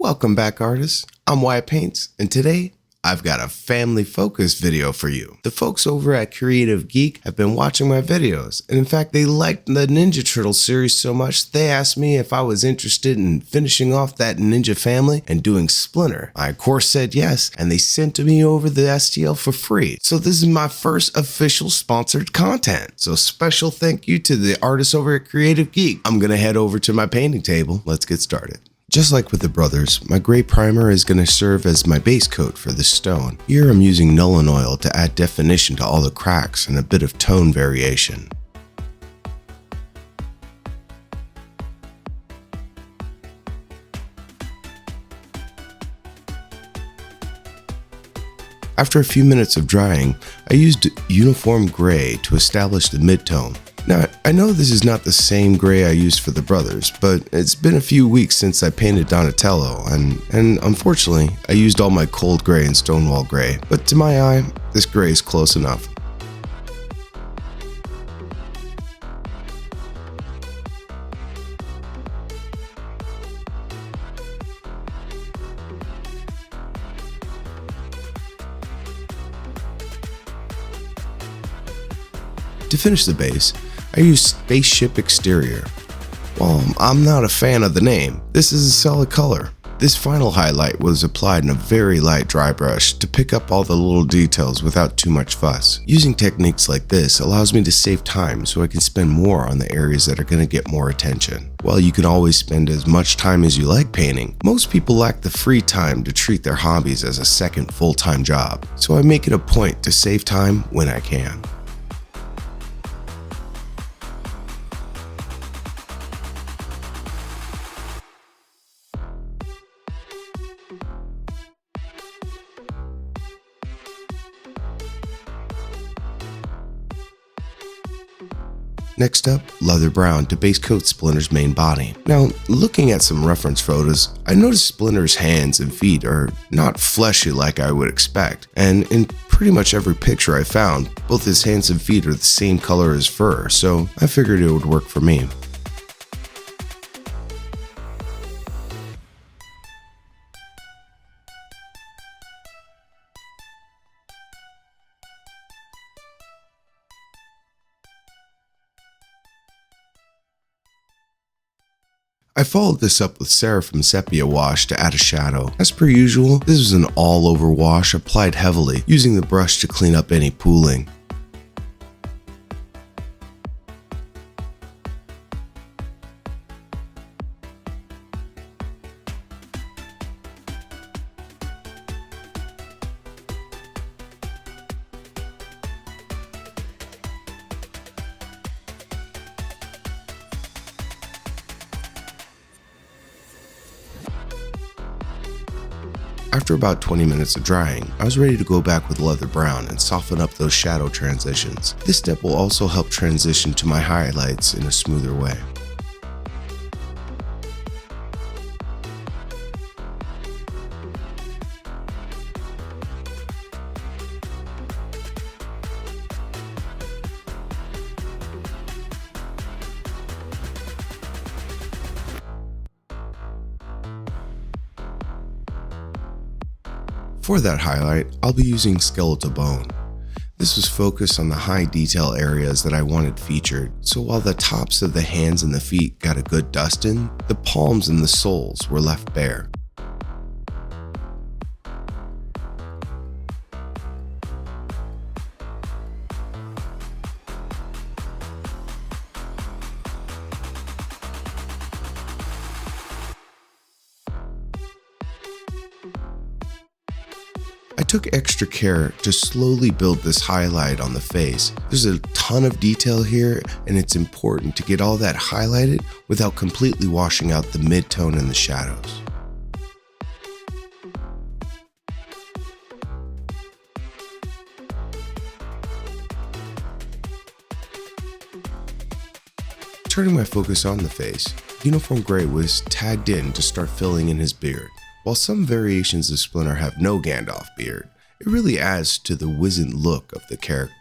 Welcome back, artists. I'm Wyatt Paints, and today I've got a family-focused video for you. The folks over at Creative Geek have been watching my videos, and in fact, they liked the Ninja Turtle series so much, they asked me if I was interested in finishing off that ninja family and doing Splinter. I, of course, said yes, and they sent me over the STL for free. So this is my first official sponsored content. So special thank you to the artists over at Creative Geek. I'm gonna head over to my painting table. Let's get started. Just like with the brothers, my gray primer is going to serve as my base coat for this stone. Here I'm using Nuln Oil to add definition to all the cracks and a bit of tone variation. After a few minutes of drying, I used uniform gray to establish the midtone. Now, I know this is not the same gray I used for the brothers, but it's been a few weeks since I painted Donatello, and unfortunately, I used all my cold gray and Stonewall gray, but to my eye, this gray is close enough. To finish the base, I used Spaceship Exterior. While I'm not a fan of the name, this is a solid color. This final highlight was applied in a very light dry brush to pick up all the little details without too much fuss. Using techniques like this allows me to save time so I can spend more on the areas that are going to get more attention. While you can always spend as much time as you like painting, most people lack the free time to treat their hobbies as a second full-time job, so I make it a point to save time when I can. Next up, leather brown to base coat Splinter's main body. Now, looking at some reference photos, I noticed Splinter's hands and feet are not fleshy like I would expect, and in pretty much every picture I found, both his hands and feet are the same color as fur, so I figured it would work for me. I followed this up with Seraphim Sepia wash to add a shadow. As per usual, this was an all-over wash applied heavily, using the brush to clean up any pooling. After about 20 minutes of drying, I was ready to go back with leather brown and soften up those shadow transitions. This step will also help transition to my highlights in a smoother way. For that highlight, I'll be using Skeletal Bone. This was focused on the high detail areas that I wanted featured, so while the tops of the hands and the feet got a good dusting, the palms and the soles were left bare. I took extra care to slowly build this highlight on the face. There's a ton of detail here, and it's important to get all that highlighted without completely washing out the mid-tone and the shadows. Turning my focus on the face, uniform gray was tagged in to start filling in his beard. While some variations of Splinter have no Gandalf beard, it really adds to the wizened look of the character.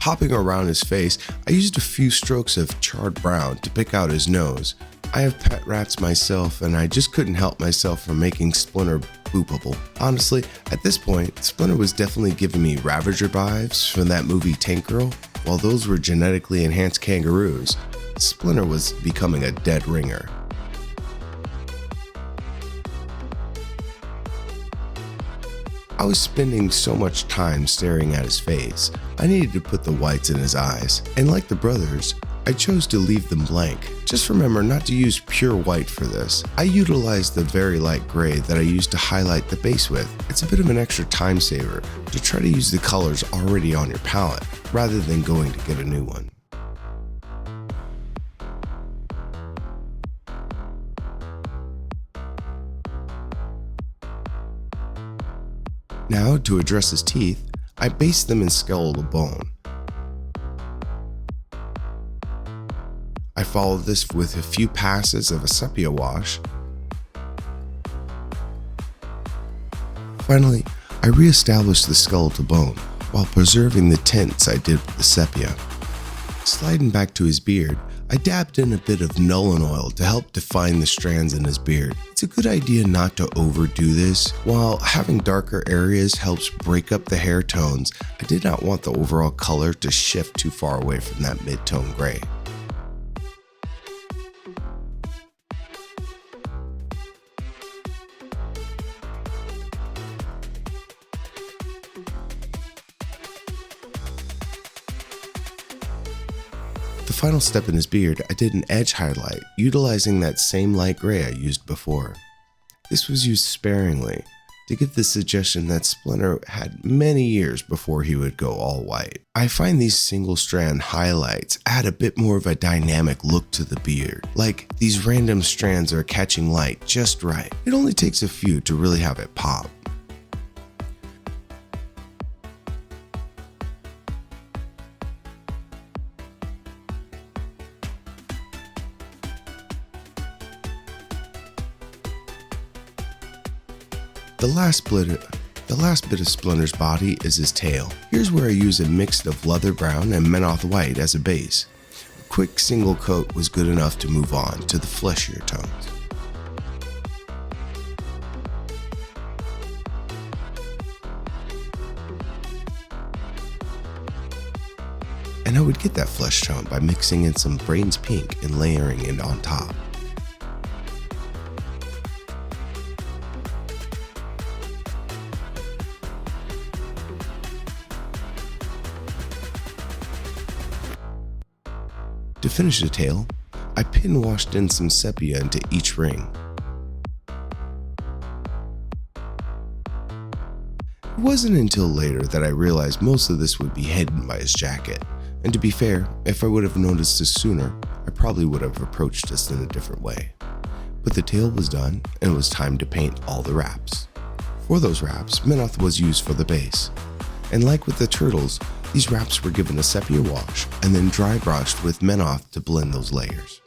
Hopping around his face, I used a few strokes of charred brown to pick out his nose. I have pet rats myself, and I just couldn't help myself from making Splinter boopable. Honestly, at this point, Splinter was definitely giving me Ravager vibes from that movie Tank Girl. While those were genetically enhanced kangaroos, Splinter was becoming a dead ringer. I was spending so much time staring at his face, I needed to put the whites in his eyes, and like the brothers, I chose to leave them blank. Just remember not to use pure white for this. I utilized the very light gray that I used to highlight the base with. It's a bit of an extra time saver to try to use the colors already on your palette, rather than going to get a new one. Now, to address his teeth, I based them in skeletal bone. I followed this with a few passes of a sepia wash. Finally, I re-established the skeletal bone while preserving the tints I did with the sepia. Sliding back to his beard, I dabbed in a bit of Nuln oil to help define the strands in his beard. It's a good idea not to overdo this. While having darker areas helps break up the hair tones, I did not want the overall color to shift too far away from that mid-tone gray. The final step in his beard, I did an edge highlight, utilizing that same light gray I used before. This was used sparingly, to give the suggestion that Splinter had many years before he would go all white. I find these single strand highlights add a bit more of a dynamic look to the beard, like these random strands are catching light just right. It only takes a few to really have it pop. The last bit of Splinter's body is his tail. Here's where I use a mix of leather brown and Menoth white as a base. A quick single coat was good enough to move on to the fleshier tones. And I would get that flesh tone by mixing in some Brains Pink and layering it on top. To finish the tail, I pin washed in some sepia into each ring. It wasn't until later that I realized most of this would be hidden by his jacket, and to be fair, if I would have noticed this sooner, I probably would have approached this in a different way. But the tail was done, and it was time to paint all the wraps. For those wraps, Menoth was used for the base, and like with the turtles, these wraps were given a sepia wash and then dry brushed with Menoth to blend those layers.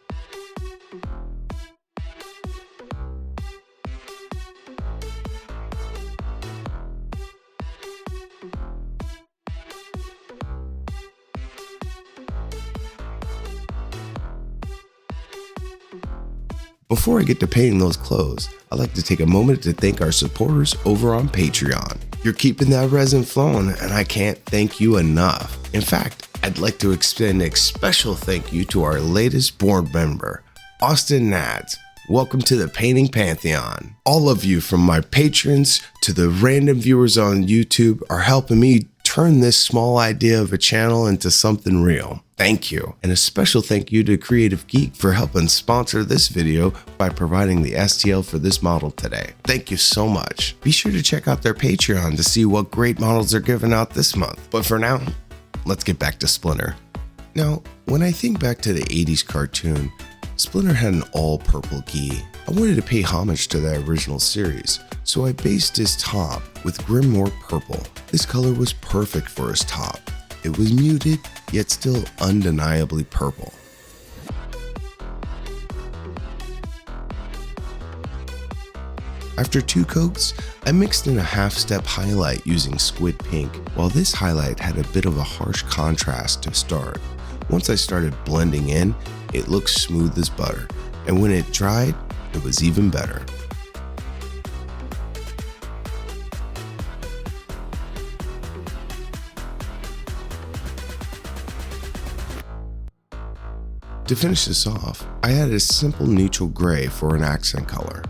Before I get to painting those clothes, I'd like to take a moment to thank our supporters over on Patreon. You're keeping that resin flowing, and I can't thank you enough. In fact, I'd like to extend a special thank you to our latest board member, Austin Nads. Welcome to the Painting Pantheon. All of you, from my patrons to the random viewers on YouTube, are helping me turn this small idea of a channel into something real. Thank you. And a special thank you to Creative Geek for helping sponsor this video by providing the STL for this model today. Thank you so much. Be sure to check out their Patreon to see what great models they're giving out this month. But for now, let's get back to Splinter. Now, when I think back to the 80s cartoon, Splinter had an all-purple gi. I wanted to pay homage to that original series, so I based his top with Grimoire Purple. This color was perfect for his top. It was muted, yet still undeniably purple. After 2 coats, I mixed in a half-step highlight using squid pink. While this highlight had a bit of a harsh contrast to start, once I started blending in, it looked smooth as butter, and when it dried, it was even better. To finish this off, I added a simple neutral gray for an accent color.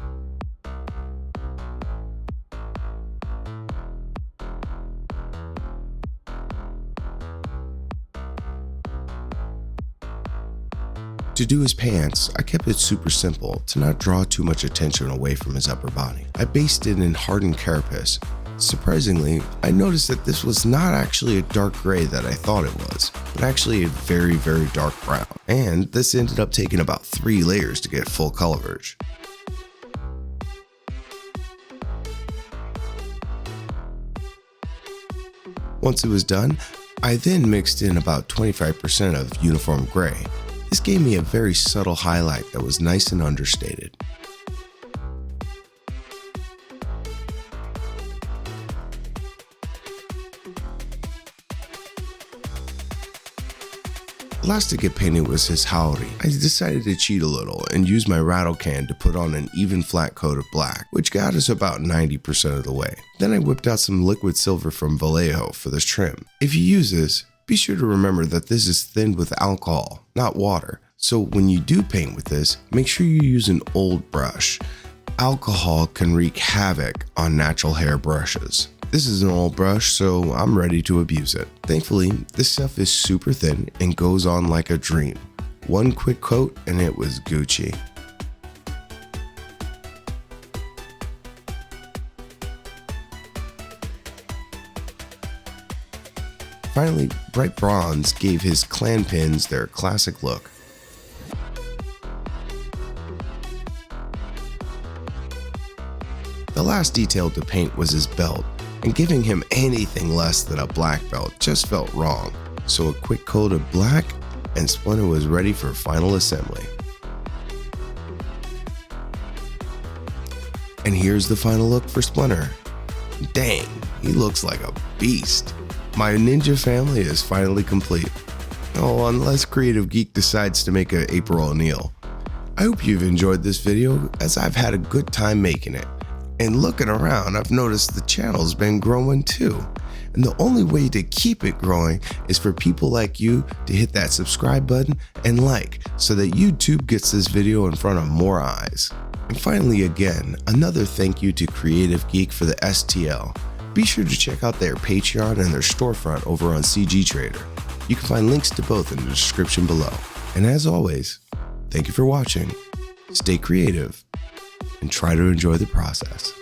To do his pants, I kept it super simple to not draw too much attention away from his upper body. I basted in hardened carapace. Surprisingly, I noticed that this was not actually a dark gray that I thought it was, but actually a very, very dark brown. And this ended up taking about 3 layers to get full coverage. Once it was done, I then mixed in about 25% of uniform gray. This gave me a very subtle highlight that was nice and understated. Last to get painted was his howdy. I decided to cheat a little and use my rattle can to put on an even flat coat of black, which got us about 90% of the way. Then I whipped out some liquid silver from Vallejo for this trim. If you use this, be sure to remember that this is thinned with alcohol, not water. So when you do paint with this, make sure you use an old brush. Alcohol can wreak havoc on natural hair brushes. This is an old brush, so I'm ready to abuse it. Thankfully, this stuff is super thin and goes on like a dream. One quick coat and it was Gucci. Finally, bright bronze gave his clan pins their classic look. The last detail to paint was his belt, and giving him anything less than a black belt just felt wrong. So a quick coat of black and Splinter was ready for final assembly. And here's the final look for Splinter. Dang, he looks like a beast. My ninja family is finally complete. Oh, unless Creative Geek decides to make a April O'Neil. I hope you've enjoyed this video, as I've had a good time making it. And looking around, I've noticed the channel's been growing too. And the only way to keep it growing is for people like you to hit that subscribe button and like, so that YouTube gets this video in front of more eyes. And finally, again, another thank you to Creative Geek for the STL. Be sure to check out their Patreon and their storefront over on CG Trader. You can find links to both in the description below. And as always, thank you for watching, stay creative, and try to enjoy the process.